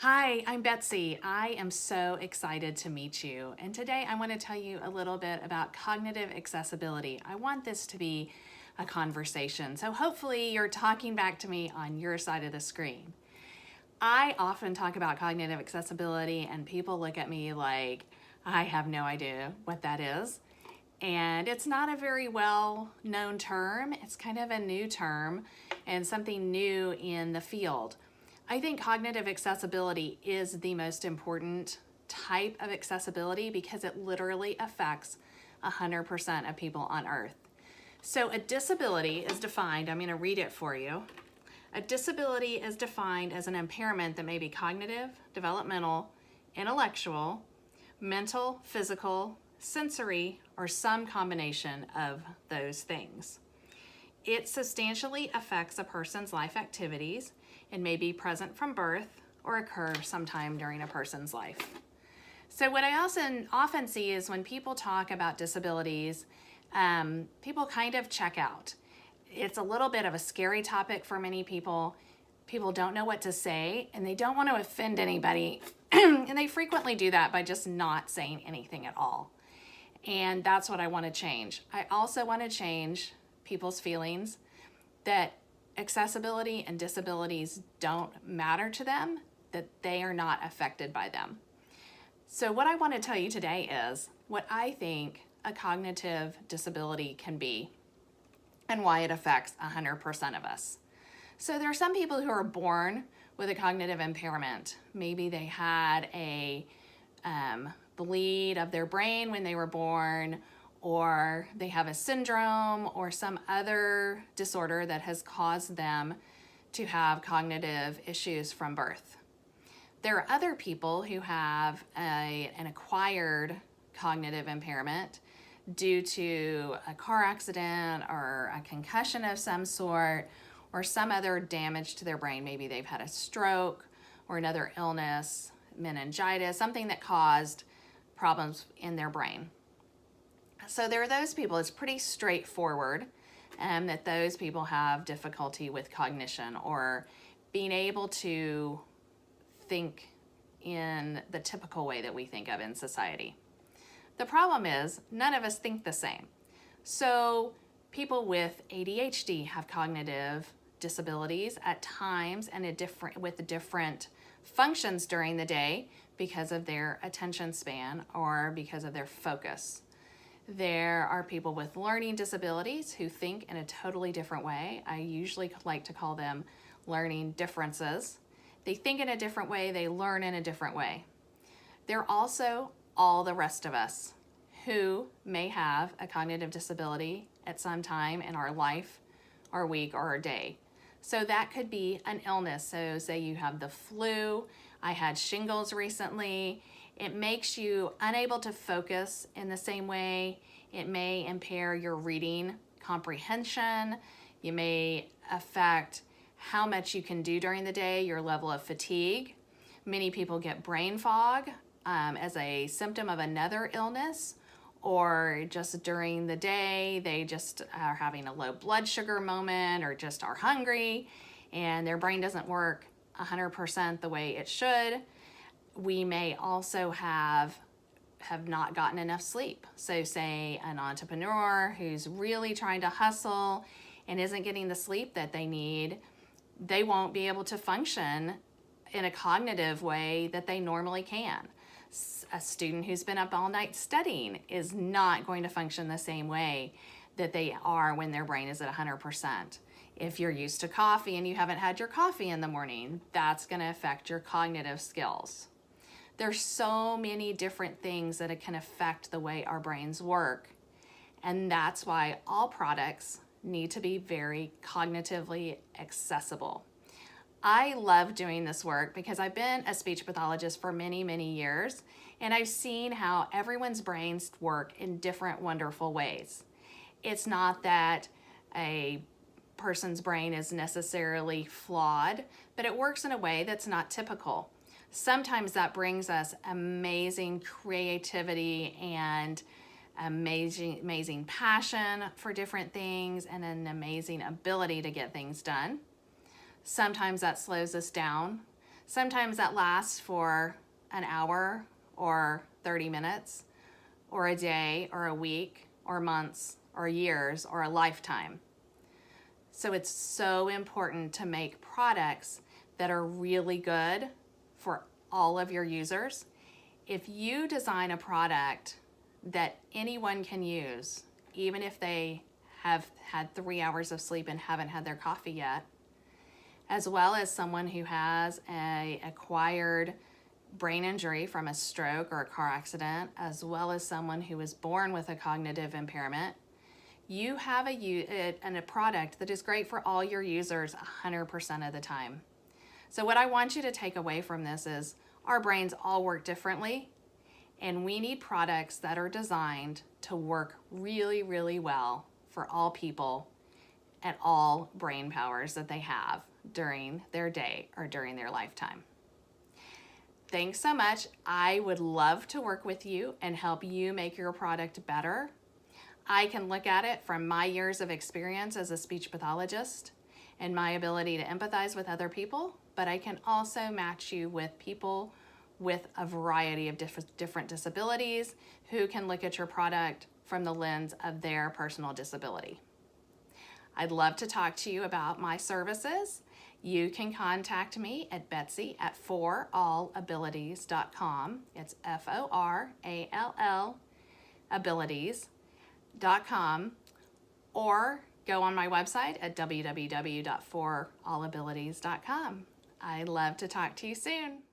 Hi, I'm Betsy. I am so excited to meet you. And today I want to tell you a little bit about cognitive accessibility. I want this to be a conversation. So hopefully you're talking back to me on your side of the screen. I often talk about cognitive accessibility and people look at me like I have no idea what that is. And it's not a very well known term. It's kind of a new term and something new in the field. I think cognitive accessibility is the most important type of accessibility because it literally affects 100% of people on Earth. So a disability is defined, I'm going to read it for you. A disability is defined as an impairment that may be cognitive, developmental, intellectual, mental, physical, sensory, or some combination of those things. It substantially affects a person's life activities and may be present from birth or occur sometime during a person's life. So what I also often see is when people talk about disabilities, people kind of check out. It's a little bit of a scary topic for many people. People don't know what to say and they don't want to offend anybody. And they frequently do that by just not saying anything at all. And that's what I want to change. I also want to change people's feelings that accessibility and disabilities don't matter to them, that they are not affected by them. So what I want to tell you today is what I think a cognitive disability can be and why it affects 100% of us. So there are some people who are born with a cognitive impairment. Maybe they had a bleed of their brain when they were born, or they have a syndrome or some other disorder that has caused them to have cognitive issues from birth. There are other people who have an acquired cognitive impairment due to a car accident or a concussion of some sort or some other damage to their brain. Maybe they've had a stroke or another illness, meningitis, something that caused problems in their brain. So there are those people, it's pretty straightforward that those people have difficulty with cognition or being able to think in the typical way that we think of in society. The problem is none of us think the same. So people with ADHD have cognitive disabilities at times and with different functions during the day because of their attention span or because of their focus. There are people with learning disabilities who think in a totally different way. I usually like to call them learning differences. They think in a different way, they learn in a different way. There are also all the rest of us who may have a cognitive disability at some time in our life, our week, or our day. So that could be an illness. So say you have the flu. I had shingles recently. It makes you unable to focus in the same way. It may impair your reading comprehension. You may affect how much you can do during the day, your level of fatigue. Many people get brain fog as a symptom of another illness, or just during the day, they just are having a low blood sugar moment or just are hungry and their brain doesn't work 100% the way it should. We may also have not gotten enough sleep. So say an entrepreneur who's really trying to hustle and isn't getting the sleep that they need, they won't be able to function in a cognitive way that they normally can. A student who's been up all night studying is not going to function the same way that they are when their brain is at 100%. If you're used to coffee and you haven't had your coffee in the morning, that's going to affect your cognitive skills. There's so many different things that it can affect the way our brains work. And that's why all products need to be very cognitively accessible. I love doing this work because I've been a speech pathologist for many, many years, and I've seen how everyone's brains work in different wonderful ways. It's not that a person's brain is necessarily flawed, but it works in a way that's not typical. Sometimes that brings us amazing creativity and amazing passion for different things and an amazing ability to get things done. Sometimes that slows us down. Sometimes that lasts for an hour or 30 minutes or a day or a week or months or years or a lifetime. So it's so important to make products that are really good for all of your users. If you design a product that anyone can use, even if they have had 3 hours of sleep and haven't had their coffee yet, as well as someone who has an acquired brain injury from a stroke or a car accident, as well as someone who was born with a cognitive impairment, you have a product that is great for all your users 100% of the time. So what I want you to take away from this is our brains all work differently, and we need products that are designed to work really, really well for all people at all brain powers that they have during their day or during their lifetime. Thanks so much. I would love to work with you and help you make your product better. I can look at it from my years of experience as a speech pathologist and my ability to empathize with other people, but I can also match you with people with a variety of different disabilities who can look at your product from the lens of their personal disability. I'd love to talk to you about my services. You can contact me at Betsy at forallabilities.com. It's FORALL abilities.com, or go on my website at www.forallabilities.com. I'd love to talk to you soon.